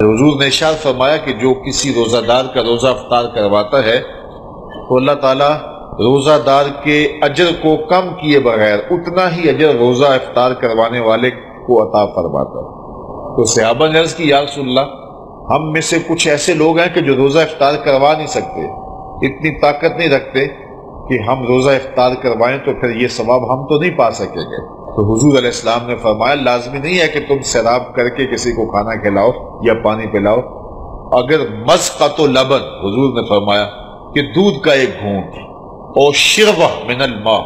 حضور نے ارشاد فرمایا کہ جو کسی روزہ دار کا روزہ افطار کرواتا ہے تو اللہ تعالیٰ روزہ دار کے اجر کو کم کیے بغیر اتنا ہی اجر روزہ افطار کروانے والے کو عطا فرماتا ہے۔ تو صحابہ نے عرض کی یا رسول اللہ، ہم میں سے کچھ ایسے لوگ ہیں کہ جو روزہ افطار کروا نہیں سکتے، اتنی طاقت نہیں رکھتے کہ ہم روزہ افطار کروائیں تو پھر یہ ثواب ہم تو نہیں پا سکیں گے۔ تو حضور علیہ السلام نے فرمایا لازمی نہیں ہے کہ تم سیراب کر کے کسی کو کھانا کھلاؤ یا پانی پلاؤ، اگر مذقۃ لبن، حضور نے فرمایا کہ دودھ کا ایک گھونٹ، اور شربہ من الماء،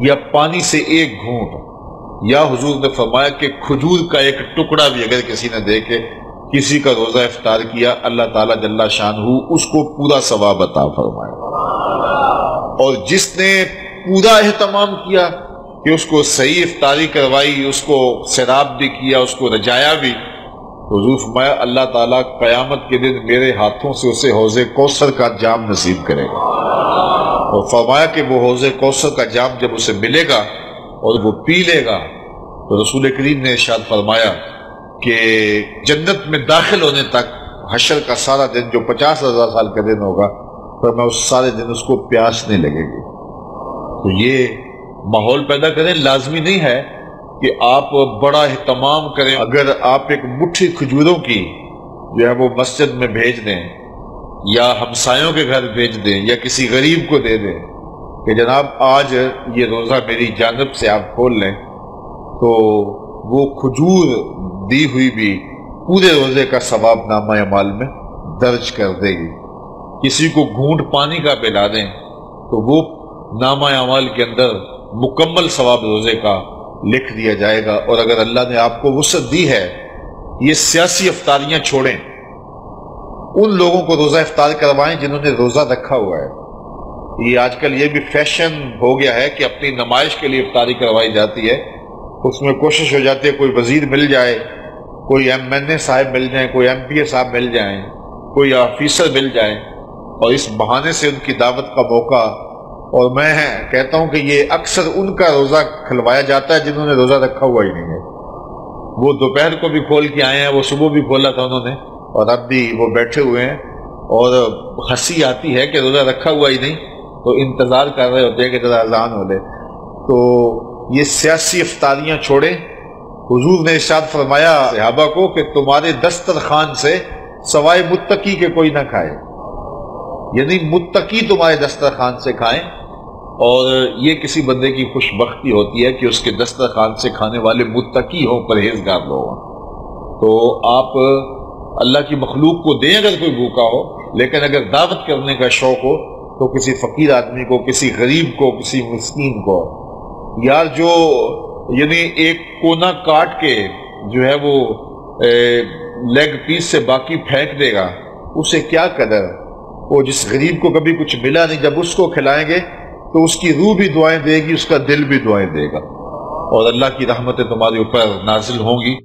یا پانی سے ایک گھونٹ، یا حضور نے فرمایا کہ کھجور کا ایک ٹکڑا بھی اگر کسی نے دے کے کسی کا روزہ افطار کیا، اللہ تعالیٰ جل شانہ اس کو پورا ثواب عطا فرمائے۔ اور جس نے پورا اہتمام کیا کہ اس کو صحیح افطاری کروائی، اس کو سیراب بھی کیا، اس کو رجایا بھی، حضور فرمایا اللہ تعالیٰ قیامت کے دن میرے ہاتھوں سے اسے حوض کوثر کا جام نصیب کرے گا۔ اور فرمایا کہ وہ حوض کوثر کا جام جب اسے ملے گا اور وہ پی لے گا تو رسول کریم نے ارشاد فرمایا کہ جنت میں داخل ہونے تک حشر کا سارا دن جو 50,000 سال کا دن ہوگا، فرمایا اس سارے دن اس کو پیاس نہیں لگے گی۔ تو یہ ماحول پیدا کریں، لازمی نہیں ہے کہ آپ بڑا اہتمام کریں۔ اگر آپ ایک مٹھی کھجوروں کی جو ہے وہ مسجد میں بھیج دیں یا ہمسایوں کے گھر بھیج دیں یا کسی غریب کو دے دیں کہ جناب آج یہ روزہ میری جانب سے آپ کھول لیں، تو وہ کھجور دی ہوئی بھی پورے روزے کا ثواب نامہ اعمال میں درج کر دے گی۔ کسی کو گھونٹ پانی کا پلا دیں تو وہ نامہ اعمال کے اندر مکمل ثواب روزے کا لکھ دیا جائے گا۔ اور اگر اللہ نے آپ کو وسعت دی ہے، یہ سیاسی افطاریاں چھوڑیں، ان لوگوں کو روزہ افطار کروائیں جنہوں نے روزہ رکھا ہوا ہے۔ یہ آج کل یہ بھی فیشن ہو گیا ہے کہ اپنی نمائش کے لیے افطاری کروائی جاتی ہے، اس میں کوشش ہو جاتی ہے کوئی وزیر مل جائے، کوئی ایم این اے صاحب مل جائیں، کوئی ایم پی اے صاحب مل جائیں، کوئی آفیسر مل جائیں، اور اس بہانے سے ان کی دعوت کا موقع۔ اور میں کہتا ہوں کہ یہ اکثر ان کا روزہ کھلوایا جاتا ہے جنہوں نے روزہ رکھا ہوا ہی نہیں ہے۔ وہ دوپہر کو بھی کھول کے آئے ہیں، وہ صبح بھی کھولا تھا انہوں نے، اور اب بھی وہ بیٹھے ہوئے ہیں، اور ہنسی آتی ہے کہ روزہ رکھا ہوا ہی نہیں، تو انتظار کر رہے ہوتے ہیں کہ ذرا اذان ہو لے۔ تو یہ سیاسی افطاریاں چھوڑیں۔ حضور نے ارشاد فرمایا صحابہ کو کہ تمہارے دسترخوان سے سوائے متقی کے کوئی نہ کھائے، یعنی متقی تمہارے دسترخوان سے کھائیں۔ اور یہ کسی بندے کی خوش بختی ہوتی ہے کہ اس کے دسترخوان سے کھانے والے متقی ہوں، پرہیزگار لوگ ہوں۔ تو آپ اللہ کی مخلوق کو دیں اگر کوئی بھوکا ہو، لیکن اگر دعوت کرنے کا شوق ہو تو کسی فقیر آدمی کو، کسی غریب کو، کسی مسکین کو۔ یار جو یعنی ایک کونا کاٹ کے جو ہے وہ لیگ پیس سے باقی پھینک دے گا، اسے کیا قدر؟ وہ جس غریب کو کبھی کچھ ملا نہیں، جب اس کو کھلائیں گے تو اس کی روح بھی دعائیں دے گی، اس کا دل بھی دعائیں دے گا، اور اللہ کی رحمتیں تمہارے اوپر نازل ہوں گی۔